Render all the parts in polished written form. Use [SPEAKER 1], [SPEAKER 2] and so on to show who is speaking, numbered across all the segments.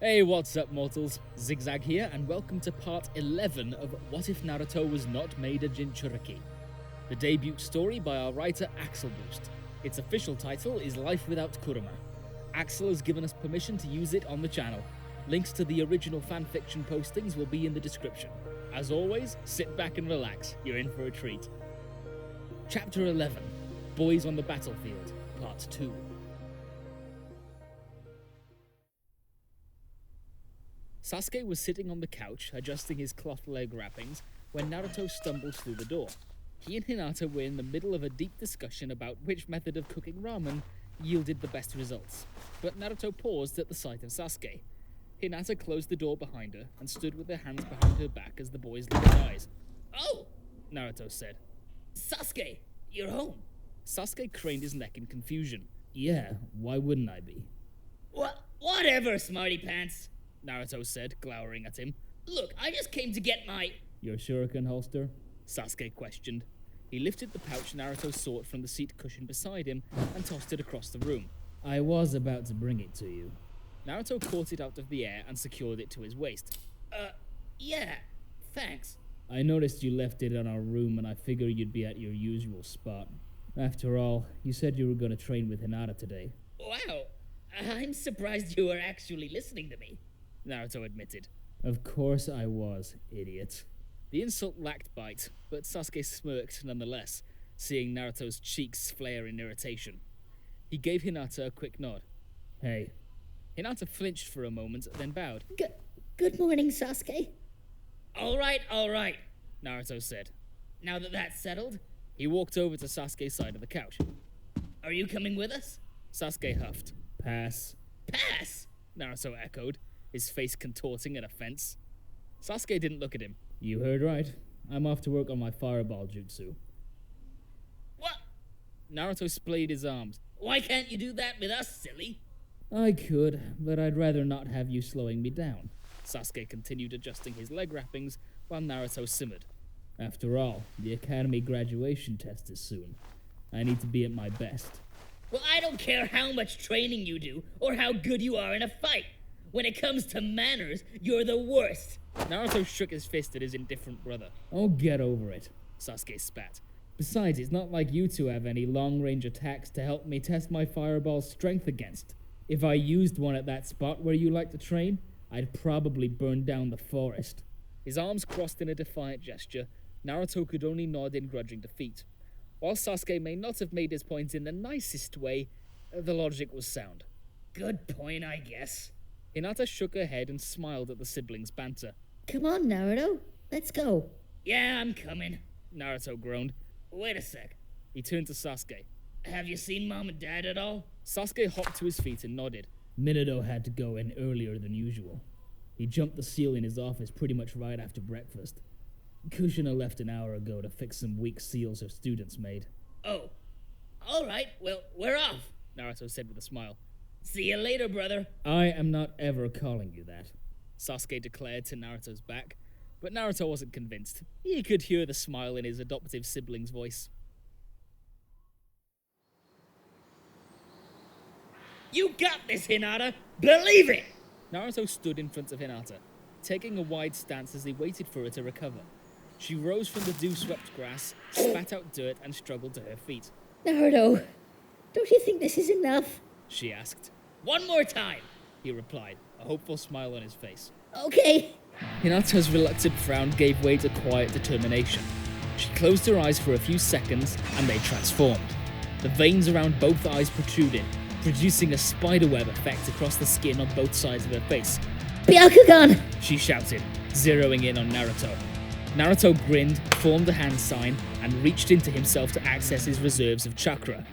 [SPEAKER 1] Hey, what's up, mortals? Zigzag here, and welcome to part 11 of What If Naruto Was Not Made a Jinchuriki, the debut story by our writer AxleBoost. Its official title is Life Without Kurama. Axel has given us permission to use it on the channel. Links to the original fanfiction postings will be in the description. As always, sit back and relax, you're in for a treat. Chapter 11, Boys on the Battlefield, Part 2. Sasuke was sitting on the couch, adjusting his cloth leg wrappings, when Naruto stumbled through the door. He and Hinata were in the middle of a deep discussion about which method of cooking ramen yielded the best results, but Naruto paused at the sight of Sasuke. Hinata closed the door behind her and stood with her hands behind her back as the boys looked eyes.
[SPEAKER 2] "Oh!"
[SPEAKER 1] Naruto said.
[SPEAKER 2] "Sasuke, you're home."
[SPEAKER 1] Sasuke craned his neck in confusion. Yeah, why wouldn't I be?
[SPEAKER 2] Whatever, smarty pants.
[SPEAKER 1] Naruto said, glowering at him.
[SPEAKER 2] "Look, I just came to get my..."
[SPEAKER 1] Your shuriken holster? Sasuke questioned. He lifted the pouch Naruto sought from the seat cushion beside him and tossed it across the room. I was about to bring it to you. Naruto caught it out of the air and secured it to his waist.
[SPEAKER 2] Yeah, thanks."
[SPEAKER 1] I noticed you left it in our room and I figured you'd be at your usual spot. After all, you said you were going to train with Hinata today.
[SPEAKER 2] Wow, I'm surprised you were actually listening to me.
[SPEAKER 1] Naruto admitted. Of course I was, idiot. The insult lacked bite, but Sasuke smirked nonetheless, seeing Naruto's cheeks flare in irritation. He gave Hinata a quick nod. Hey. Hinata flinched for a moment, then bowed.
[SPEAKER 3] Good morning, Sasuke.
[SPEAKER 2] All right, Naruto said. Now that that's settled,
[SPEAKER 1] he walked over to Sasuke's side of the couch.
[SPEAKER 2] Are you coming with us?
[SPEAKER 1] Sasuke huffed. Pass.
[SPEAKER 2] Pass?
[SPEAKER 1] Naruto echoed, his face contorting in offense. Sasuke didn't look at him. You heard right. I'm off to work on my fireball jutsu.
[SPEAKER 2] What?
[SPEAKER 1] Naruto splayed his arms.
[SPEAKER 2] Why can't you do that with us, silly?
[SPEAKER 1] I could, but I'd rather not have you slowing me down. Sasuke continued adjusting his leg wrappings while Naruto simmered. After all, the academy graduation test is soon. I need to be at my best.
[SPEAKER 2] Well, I don't care how much training you do or how good you are in a fight. When it comes to manners, you're the worst.
[SPEAKER 1] Naruto shook his fist at his indifferent brother. Oh, get over it, Sasuke spat. Besides, it's not like you two have any long-range attacks to help me test my fireball's strength against. If I used one at that spot where you like to train, I'd probably burn down the forest. His arms crossed in a defiant gesture. Naruto could only nod in grudging defeat. While Sasuke may not have made his point in the nicest way, the logic was sound.
[SPEAKER 2] Good point, I guess.
[SPEAKER 1] Hinata shook her head and smiled at the siblings' banter.
[SPEAKER 3] Come on, Naruto. Let's go.
[SPEAKER 2] Yeah, I'm coming.
[SPEAKER 1] Naruto groaned.
[SPEAKER 2] Wait a sec.
[SPEAKER 1] He turned to Sasuke.
[SPEAKER 2] Have you seen Mom and Dad at all?
[SPEAKER 1] Sasuke hopped to his feet and nodded. Minato had to go in earlier than usual. He jumped the seal in his office pretty much right after breakfast. Kushina left an hour ago to fix some weak seals her students made.
[SPEAKER 2] Oh. All right, well, we're off,
[SPEAKER 1] Naruto said with a smile.
[SPEAKER 2] See you later, brother.
[SPEAKER 1] I am not ever calling you that, Sasuke declared to Naruto's back, but Naruto wasn't convinced. He could hear the smile in his adoptive sibling's voice.
[SPEAKER 2] You got this, Hinata! Believe it!
[SPEAKER 1] Naruto stood in front of Hinata, taking a wide stance as he waited for her to recover. She rose from the dew-swept grass, spat out dirt, and struggled to her feet.
[SPEAKER 3] Naruto, don't you think this is enough?
[SPEAKER 1] She asked.
[SPEAKER 2] One more time,
[SPEAKER 1] he replied, a hopeful smile on his face.
[SPEAKER 3] Okay.
[SPEAKER 1] Hinata's reluctant frown gave way to quiet determination. She closed her eyes for a few seconds, and they transformed. The veins around both eyes protruded, producing a spiderweb effect across the skin on both sides of her face.
[SPEAKER 3] Byakugan!
[SPEAKER 1] She shouted, zeroing in on Naruto. Naruto grinned, formed a hand sign, and reached into himself to access his reserves of chakra.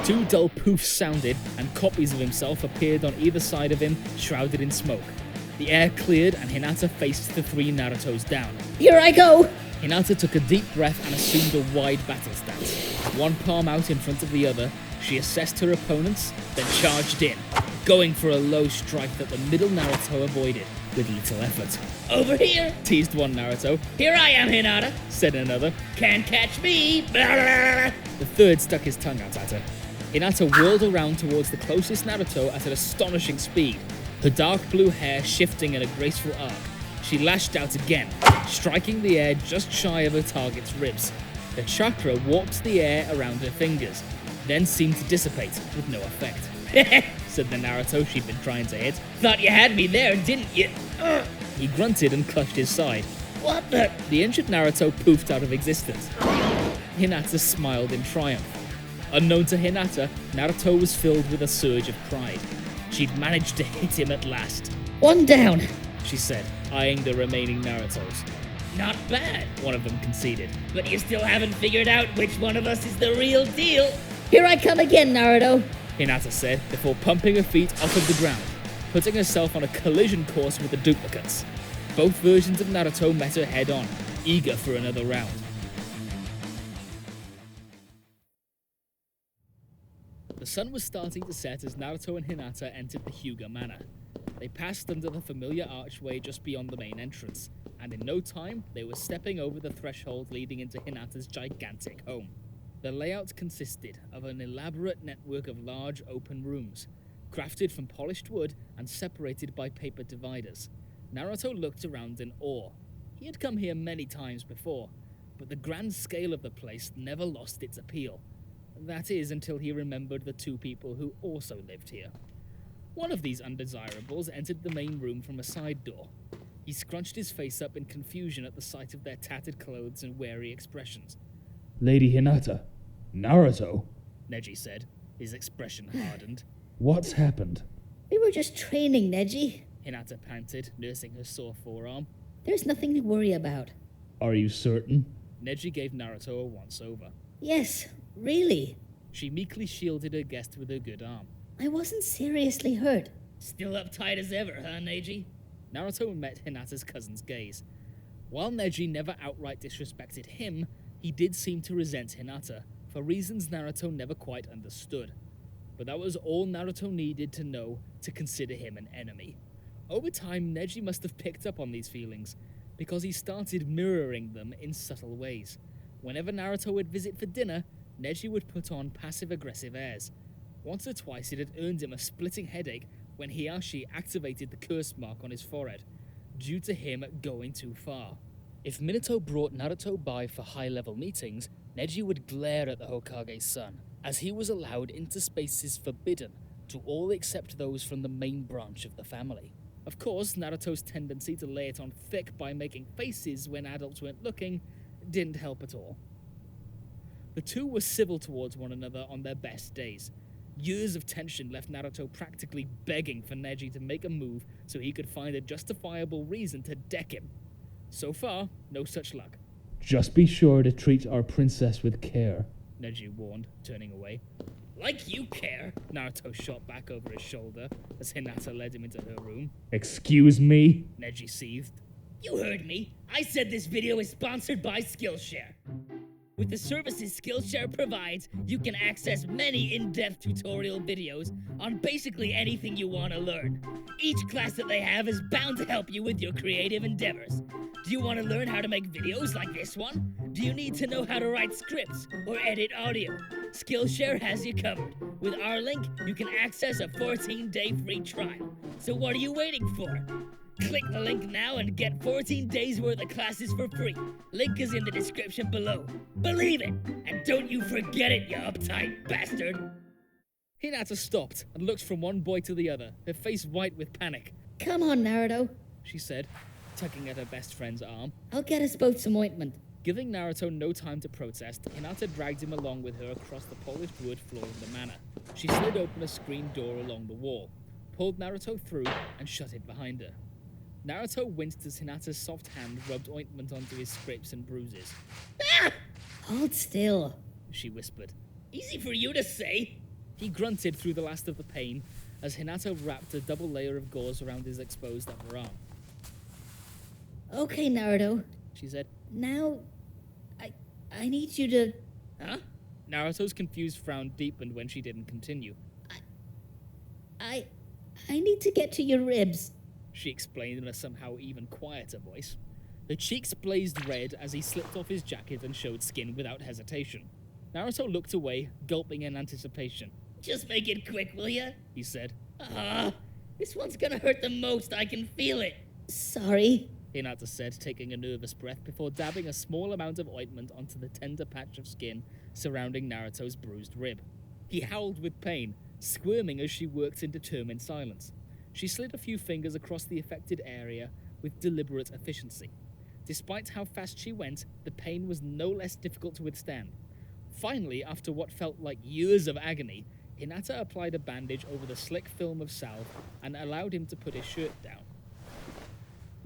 [SPEAKER 1] Two dull poofs sounded, and copies of himself appeared on either side of him, shrouded in smoke. The air cleared, and Hinata faced the three Narutos down.
[SPEAKER 3] Here I go!
[SPEAKER 1] Hinata took a deep breath and assumed a wide battle stance. One palm out in front of the other, she assessed her opponents, then charged in, going for a low strike that the middle Naruto avoided with little effort.
[SPEAKER 2] Over here,
[SPEAKER 1] teased one Naruto.
[SPEAKER 2] Here I am, Hinata,
[SPEAKER 1] said another.
[SPEAKER 2] Can't catch me. Blah, blah, blah.
[SPEAKER 1] The third stuck his tongue out at her. Hinata whirled around towards the closest Naruto at an astonishing speed. her dark blue hair shifting in a graceful arc. She lashed out again, striking the air just shy of her target's ribs. The chakra warped the air around her fingers, then seemed to dissipate with no effect. Said the Naruto she'd been trying to hit.
[SPEAKER 2] Thought you had me there, didn't you?
[SPEAKER 1] He grunted and clutched his side.
[SPEAKER 2] What the?
[SPEAKER 1] The injured Naruto poofed out of existence. Hinata smiled in triumph. Unknown to Hinata, Naruto was filled with a surge of pride. She'd managed to hit him at last.
[SPEAKER 3] One down.
[SPEAKER 1] She said, eyeing the remaining Narutos.
[SPEAKER 2] Not bad.
[SPEAKER 1] One of them conceded.
[SPEAKER 2] But you still haven't figured out which one of us is the real deal.
[SPEAKER 3] Here I come again, Naruto.
[SPEAKER 1] Hinata said before pumping her feet off of the ground, putting herself on a collision course with the duplicates. Both versions of Naruto met her head on, eager for another round. The sun was starting to set as Naruto and Hinata entered the Hyuga Manor. They passed under the familiar archway just beyond the main entrance, and in no time, they were stepping over the threshold leading into Hinata's gigantic home. The layout consisted of an elaborate network of large open rooms, crafted from polished wood and separated by paper dividers. Naruto looked around in awe. He had come here many times before, but the grand scale of the place never lost its appeal. That is, until he remembered the two people who also lived here. One of these undesirables entered the main room from a side door. He scrunched his face up in confusion at the sight of their tattered clothes and wary expressions.
[SPEAKER 4] Lady Hinata, Naruto,
[SPEAKER 1] Neji said, his expression hardened.
[SPEAKER 4] what's happened?
[SPEAKER 3] We were just training, Neji.
[SPEAKER 1] Hinata panted, nursing her sore forearm.
[SPEAKER 3] There's nothing to worry about.
[SPEAKER 4] Are you certain?
[SPEAKER 1] Neji gave Naruto a once-over.
[SPEAKER 3] Yes, really.
[SPEAKER 1] She meekly shielded her guest with her good arm.
[SPEAKER 3] I wasn't seriously hurt.
[SPEAKER 2] Still uptight as ever, huh, Neji?
[SPEAKER 1] Naruto met Hinata's cousin's gaze. While Neji never outright disrespected him, he did seem to resent Hinata, for reasons Naruto never quite understood. But that was all Naruto needed to know to consider him an enemy. Over time, Neji must have picked up on these feelings, because he started mirroring them in subtle ways. Whenever Naruto would visit for dinner, Neji would put on passive-aggressive airs. Once or twice it had earned him a splitting headache when he or she activated the curse mark on his forehead, due to him going too far. If Minato brought Naruto by for high-level meetings, Neji would glare at the Hokage's son, as he was allowed into spaces forbidden to all except those from the main branch of the family. Of course, Naruto's tendency to lay it on thick by making faces when adults weren't looking didn't help at all. The two were civil towards one another on their best days. Years of tension left Naruto practically begging for Neji to make a move so he could find a justifiable reason to deck him. So far, no such luck.
[SPEAKER 4] Just be sure to treat our princess with care.
[SPEAKER 1] Neji warned, turning away.
[SPEAKER 2] Like you care.
[SPEAKER 1] Naruto shot back over his shoulder as Hinata led him into her room.
[SPEAKER 4] Excuse me?
[SPEAKER 1] Neji seethed.
[SPEAKER 2] You heard me. I said this video is sponsored by Skillshare. With the services Skillshare provides, you can access many in-depth tutorial videos on basically anything you want to learn. Each class that they have is bound to help you with your creative endeavors. Do you want to learn how to make videos like this one? Do you need to know how to write scripts or edit audio? Skillshare has you covered. With our link, you can access a 14-day free trial. So what are you waiting for? Click the link now and get 14 days worth of classes for free. Link is in the description below. Believe it! And don't you forget it, you uptight bastard!
[SPEAKER 1] Hinata stopped and looked from one boy to the other, her face white with panic.
[SPEAKER 3] Come on, Naruto.
[SPEAKER 1] She said, tugging at her best friend's arm.
[SPEAKER 3] I'll get us both some ointment.
[SPEAKER 1] Giving Naruto no time to protest, Hinata dragged him along with her across the polished wood floor of the manor. She slid open a screen door along the wall, pulled Naruto through, and shut it behind her. Naruto winced as Hinata's soft hand rubbed ointment onto his scrapes and bruises.
[SPEAKER 2] Ah!
[SPEAKER 3] Hold still.
[SPEAKER 1] She whispered.
[SPEAKER 2] Easy for you to say.
[SPEAKER 1] He grunted through the last of the pain as Hinata wrapped a double layer of gauze around his exposed upper arm.
[SPEAKER 3] Okay, Naruto.
[SPEAKER 1] She said.
[SPEAKER 3] Now, I need you to...
[SPEAKER 2] Huh?
[SPEAKER 1] Naruto's confused frown deepened when she didn't continue.
[SPEAKER 3] I need to get to your ribs.
[SPEAKER 1] She explained in a somehow even quieter voice. Her cheeks blazed red as he slipped off his jacket and showed skin without hesitation. Naruto looked away, gulping in anticipation.
[SPEAKER 2] Just make it quick, will ya?
[SPEAKER 1] He said.
[SPEAKER 2] Ah, This one's gonna hurt the most, I can feel it.
[SPEAKER 3] Sorry.
[SPEAKER 1] Hinata said, taking a nervous breath before dabbing a small amount of ointment onto the tender patch of skin surrounding Naruto's bruised rib. He howled with pain, squirming as she worked in determined silence. She slid a few fingers across the affected area with deliberate efficiency. Despite how fast she went, the pain was no less difficult to withstand. Finally, after what felt like years of agony, Hinata applied a bandage over the slick film of salve and allowed him to put his shirt down.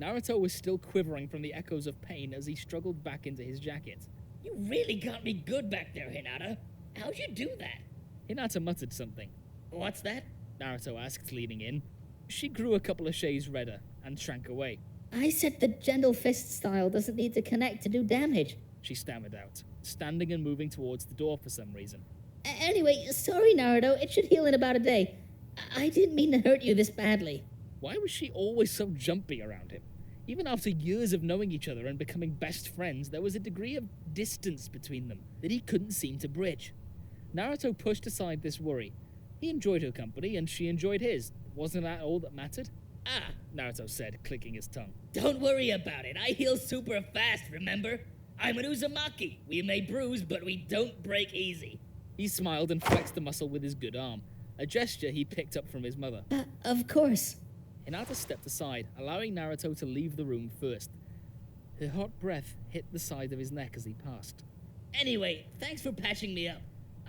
[SPEAKER 1] Naruto was still quivering from the echoes of pain as he struggled back into his jacket.
[SPEAKER 2] You really got me good back there, Hinata. How'd you do that?
[SPEAKER 1] Hinata muttered something.
[SPEAKER 2] What's that?
[SPEAKER 1] Naruto asked, leaning in. She grew a couple of shades redder and shrank away.
[SPEAKER 3] I said the gentle fist style doesn't need to connect to do damage.
[SPEAKER 1] She stammered out, standing and moving towards the door for some reason.
[SPEAKER 3] Anyway, sorry, Naruto. It should heal in about a day. I didn't mean to hurt you this badly.
[SPEAKER 1] Why was she always so jumpy around him? Even after years of knowing each other and becoming best friends, there was a degree of distance between them that he couldn't seem to bridge. Naruto pushed aside this worry. He enjoyed her company, and she enjoyed his. Wasn't that all that mattered?
[SPEAKER 2] Ah,
[SPEAKER 1] Naruto said, clicking his tongue.
[SPEAKER 2] don't worry about it. I heal super fast, remember? I'm an Uzumaki. We may bruise, but we don't break easy.
[SPEAKER 1] He smiled and flexed the muscle with his good arm, a gesture he picked up from his mother.
[SPEAKER 3] Of course.
[SPEAKER 1] Hinata stepped aside, allowing Naruto to leave the room first. Her hot breath hit the side of his neck as he passed.
[SPEAKER 2] Anyway, thanks for patching me up.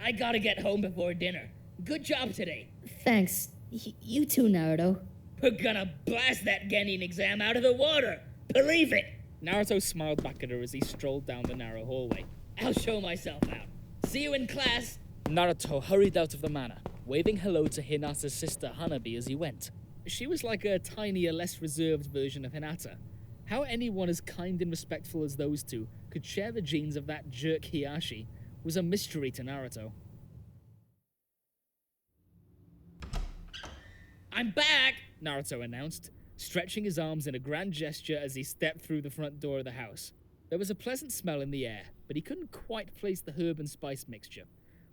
[SPEAKER 2] I gotta get home before dinner. Good job today.
[SPEAKER 3] Thanks. You too, Naruto.
[SPEAKER 2] We're gonna blast that Genin exam out of the water. Believe it.
[SPEAKER 1] Naruto smiled back at her as he strolled down the narrow hallway.
[SPEAKER 2] I'll show myself out. See you in class.
[SPEAKER 1] Naruto hurried out of the manor, waving hello to Hinata's sister Hanabi as he went. She was like a tinier, less reserved version of Hinata. How anyone as kind and respectful as those two could share the genes of that jerk Hiashi was a mystery to Naruto.
[SPEAKER 2] I'm back.
[SPEAKER 1] Naruto announced, stretching his arms in a grand gesture as he stepped through the front door of the house. There was a pleasant smell in the air, but he couldn't quite place the herb and spice mixture.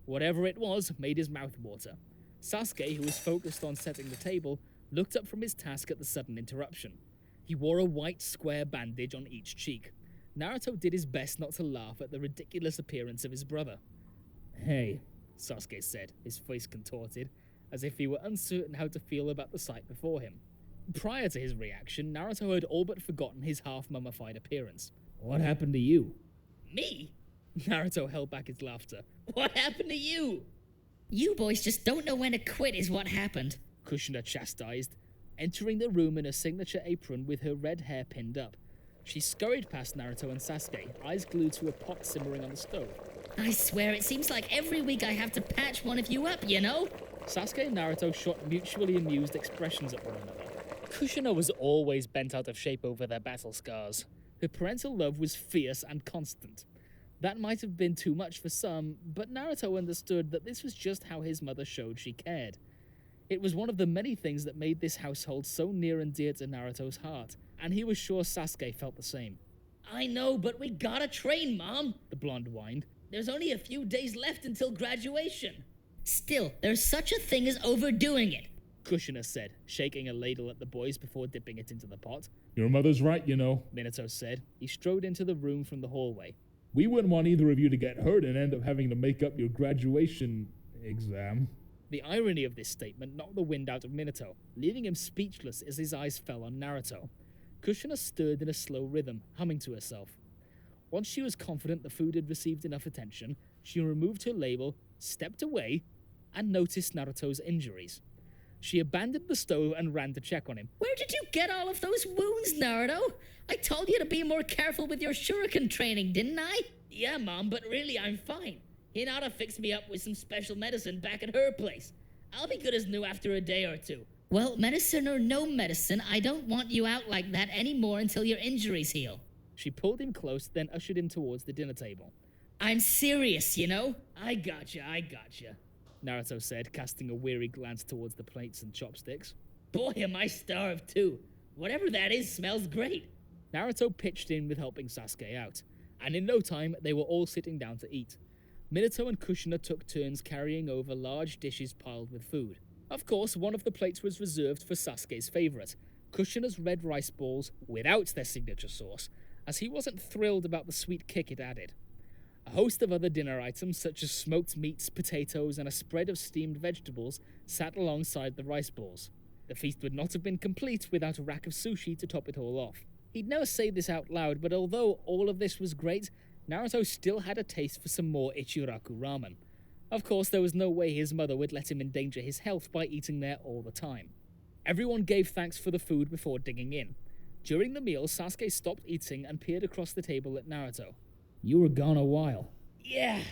[SPEAKER 1] Whatever it was made his mouth water. Sasuke, who was focused on setting the table, looked up from his task at the sudden interruption. He wore a white square bandage on each cheek. Naruto did his best not to laugh at the ridiculous appearance of his brother. Hey, Sasuke said, his face contorted, as if he were uncertain how to feel about the sight before him. Prior to his reaction, Naruto had all but forgotten his half-mummified appearance. What happened to you?
[SPEAKER 2] Me?
[SPEAKER 1] Naruto held back his laughter.
[SPEAKER 2] What happened to you?
[SPEAKER 3] You boys just don't know when to quit is what happened.
[SPEAKER 1] Kushina chastised, entering the room in a signature apron with her red hair pinned up. She scurried past Naruto and Sasuke, eyes glued to a pot simmering on the stove.
[SPEAKER 3] I swear it seems like every week I have to patch one of you up, you know?
[SPEAKER 1] Sasuke and Naruto shot mutually amused expressions at one another. Kushina was always bent out of shape over their battle scars. Her parental love was fierce and constant. That might have been too much for some, but Naruto understood that this was just how his mother showed she cared. It was one of the many things that made this household so near and dear to Naruto's heart, and he was sure Sasuke felt the same.
[SPEAKER 2] I know, but we gotta train, Mom.
[SPEAKER 1] The blonde whined.
[SPEAKER 2] There's only a few days left until graduation.
[SPEAKER 3] Still, there's such a thing as overdoing it.
[SPEAKER 1] Kushina said, shaking a ladle at the boys before dipping it into the pot.
[SPEAKER 4] Your mother's right, you know.
[SPEAKER 1] Minato said. He strode into the room from the hallway.
[SPEAKER 4] We wouldn't want either of you to get hurt and end up having to make up your graduation exam.
[SPEAKER 1] The irony of this statement knocked the wind out of Minato, leaving him speechless as his eyes fell on Naruto. Kushina stirred in a slow rhythm, humming to herself. Once she was confident the food had received enough attention, she removed her label, stepped away, and noticed Naruto's injuries. She abandoned the stove and ran to check on him.
[SPEAKER 3] Where did you get all of those wounds, Naruto? I told you to be more careful with your shuriken training, didn't I?
[SPEAKER 2] Yeah, Mom, but really I'm fine. Hinata fixed me up with some special medicine back at her place. I'll be good as new after a day or two.
[SPEAKER 3] Well, medicine or no medicine, I don't want you out like that anymore until your injuries heal.
[SPEAKER 1] She pulled him close, then ushered him towards the dinner table.
[SPEAKER 3] I'm serious, you know?
[SPEAKER 2] I gotcha.
[SPEAKER 1] Naruto said, casting a weary glance towards the plates and chopsticks.
[SPEAKER 2] Boy, am I starved too. Whatever that is smells great.
[SPEAKER 1] Naruto pitched in with helping Sasuke out, and in no time they were all sitting down to eat. Minato and Kushina took turns carrying over large dishes piled with food. Of course, one of the plates was reserved for Sasuke's favourite, Kushina's red rice balls without their signature sauce, as he wasn't thrilled about the sweet kick it added. A host of other dinner items, such as smoked meats, potatoes, and a spread of steamed vegetables, sat alongside the rice balls. The feast would not have been complete without a rack of sushi to top it all off. He'd never say this out loud, but although all of this was great, Naruto still had a taste for some more Ichiraku ramen. Of course, there was no way his mother would let him endanger his health by eating there all the time. Everyone gave thanks for the food before digging in. During the meal, Sasuke stopped eating and peered across the table at Naruto.
[SPEAKER 5] You were gone a while.
[SPEAKER 2] Yeah,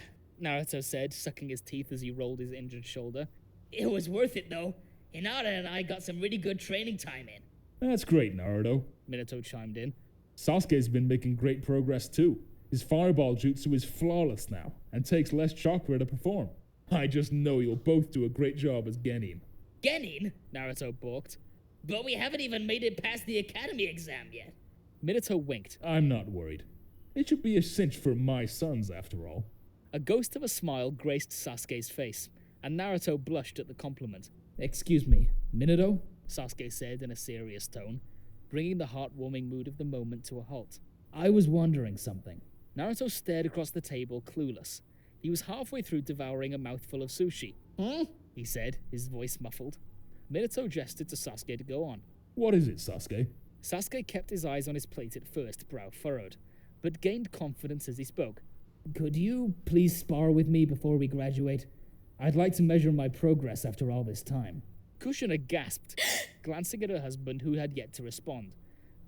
[SPEAKER 1] Naruto said, sucking his teeth as he rolled his injured shoulder.
[SPEAKER 2] it was worth it though. Hinata and I got some really good training time in.
[SPEAKER 4] That's great, Naruto.
[SPEAKER 1] Minato chimed in.
[SPEAKER 4] Sasuke's been making great progress too. His fireball jutsu is flawless now, and takes less chakra to perform. I just know you'll both do a great job as Genin.
[SPEAKER 2] Genin?
[SPEAKER 1] Naruto balked.
[SPEAKER 2] But we haven't even made it past the academy exam yet.
[SPEAKER 1] Minato winked.
[SPEAKER 4] I'm not worried. It should be a cinch for my sons, after all.
[SPEAKER 1] A ghost of a smile graced Sasuke's face, and Naruto blushed at the compliment.
[SPEAKER 5] Excuse me, Minato?
[SPEAKER 1] Sasuke said in a serious tone, bringing the heartwarming mood of the moment to a halt.
[SPEAKER 5] I was wondering something.
[SPEAKER 1] Naruto stared across the table, clueless. He was halfway through devouring a mouthful of sushi. He said, his voice muffled. Minato gestured to Sasuke to go on.
[SPEAKER 4] What is it, Sasuke?
[SPEAKER 1] Sasuke kept his eyes on his plate at first, brow furrowed, but gained confidence as he spoke.
[SPEAKER 5] Could you please spar with me before we graduate? I'd like to measure my progress after all this time.
[SPEAKER 1] Kushina gasped, glancing at her husband who had yet to respond.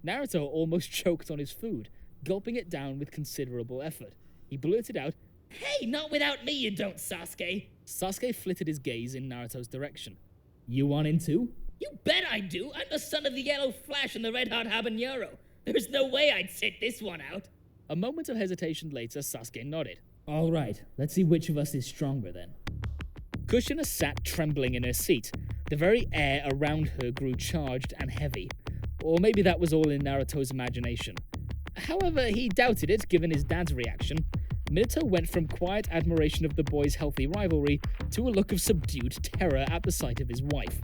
[SPEAKER 1] Naruto almost choked on his food, gulping it down with considerable effort. He blurted out,
[SPEAKER 2] Hey, not without me you don't, Sasuke.
[SPEAKER 1] Sasuke flitted his gaze in Naruto's direction.
[SPEAKER 5] You want in too?
[SPEAKER 2] You bet I do. I'm the son of the Yellow Flash and the Red Hot Habanero. There's no way I'd sit this one out.
[SPEAKER 1] A moment of hesitation later, Sasuke nodded.
[SPEAKER 5] All right, let's see which of us is stronger then.
[SPEAKER 1] Kushina sat trembling in her seat. The very air around her grew charged and heavy. Or maybe that was all in Naruto's imagination. However, he doubted it, given his dad's reaction. Minato went from quiet admiration of the boys' healthy rivalry to a look of subdued terror at the sight of his wife.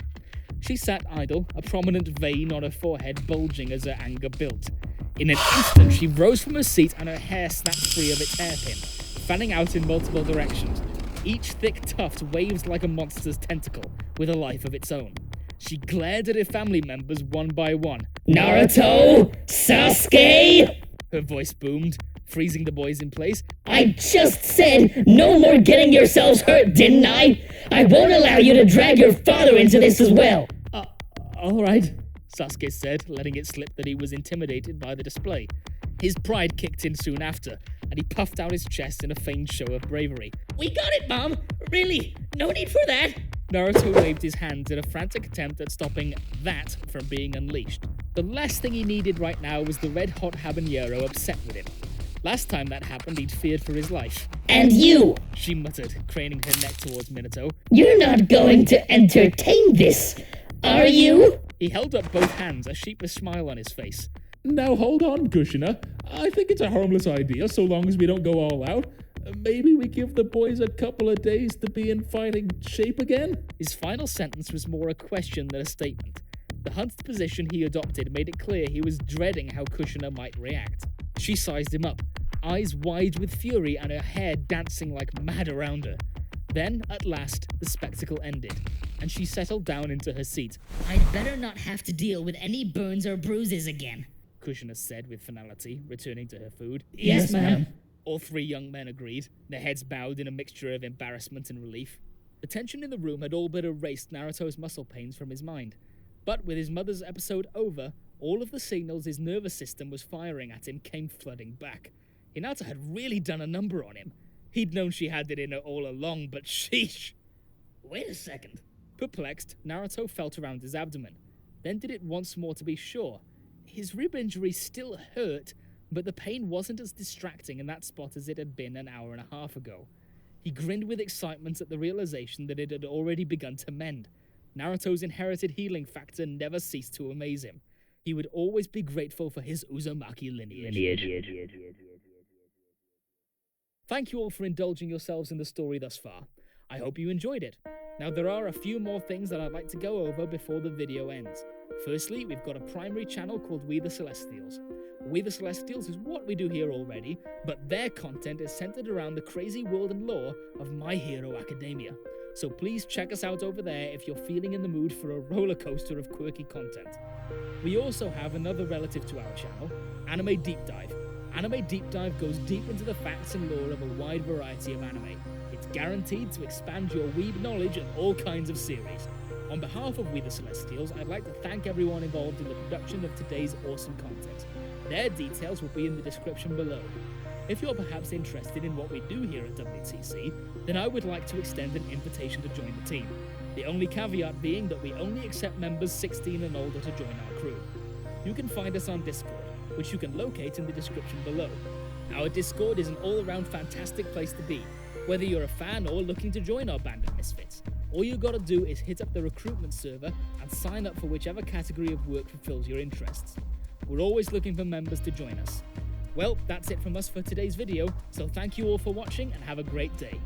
[SPEAKER 1] She sat idle, a prominent vein on her forehead bulging as her anger built. In an instant, she rose from her seat and her hair snapped free of its hairpin, fanning out in multiple directions. Each thick tuft waved like a monster's tentacle, with a life of its own. She glared at her family members one by one.
[SPEAKER 3] Naruto! Sasuke!
[SPEAKER 1] Her voice boomed, freezing the boys in place.
[SPEAKER 3] I just said no more getting yourselves hurt, didn't I? I won't allow you to drag your father into this as well.
[SPEAKER 5] All right.
[SPEAKER 1] Sasuke said, letting it slip that he was intimidated by the display. His pride kicked in soon after, and he puffed out his chest in a feigned show of bravery.
[SPEAKER 2] We got it, Mom. Really, no need for that.
[SPEAKER 1] Naruto waved his hands in a frantic attempt at stopping that from being unleashed. The last thing he needed right now was the red-hot habanero upset with him. Last time that happened, he'd feared for his life.
[SPEAKER 3] And you!
[SPEAKER 1] She muttered, craning her neck towards Minato.
[SPEAKER 3] You're not going to entertain this, are you?
[SPEAKER 1] He held up both hands, a sheepish smile on his face.
[SPEAKER 4] Now hold on, Kushina. I think it's a harmless idea so long as we don't go all out. Maybe we give the boys a couple of days to be in fighting shape again?
[SPEAKER 1] His final sentence was more a question than a statement. The hunched position he adopted made it clear he was dreading how Kushina might react. She sized him up, eyes wide with fury and her hair dancing like mad around her. Then, at last, the spectacle ended, and she settled down into her seat.
[SPEAKER 2] I'd better not have to deal with any burns or bruises again,
[SPEAKER 1] Kushina said with finality, returning to her food.
[SPEAKER 3] Yes, ma'am.
[SPEAKER 1] All three young men agreed, their heads bowed in a mixture of embarrassment and relief. The tension in the room had all but erased Naruto's muscle pains from his mind. But with his mother's episode over, all of the signals his nervous system was firing at him came flooding back. Hinata had really done a number on him. He'd known she had it in her all along, but sheesh!
[SPEAKER 2] Wait a second.
[SPEAKER 1] Perplexed, Naruto felt around his abdomen, then did it once more to be sure. His rib injury still hurt, but the pain wasn't as distracting in that spot as it had been an hour and a half ago. He grinned with excitement at the realization that it had already begun to mend. Naruto's inherited healing factor never ceased to amaze him. He would always be grateful for his Uzumaki lineage. Thank you all for indulging yourselves in the story thus far. I hope you enjoyed it. Now there are a few more things that I'd like to go over before the video ends. Firstly, we've got a primary channel called We the Celestials. We the Celestials is what we do here already, but their content is centered around the crazy world and lore of My Hero Academia. So please check us out over there if you're feeling in the mood for a roller coaster of quirky content. We also have another relative to our channel, Anime Deep Dive. Anime Deep Dive goes deep into the facts and lore of a wide variety of anime. It's guaranteed to expand your weeb knowledge in all kinds of series. On behalf of We the Celestials, I'd like to thank everyone involved in the production of today's awesome content. Their details will be in the description below. If you're perhaps interested in what we do here at WTC, then I would like to extend an invitation to join the team. The only caveat being that we only accept members 16 and older to join our crew. You can find us on Discord, which you can locate in the description below. Our Discord is an all-around fantastic place to be, whether you're a fan or looking to join our band of misfits. All you gotta do is hit up the recruitment server and sign up for whichever category of work fulfills your interests. We're always looking for members to join us. Well, that's it from us for today's video, so thank you all for watching and have a great day.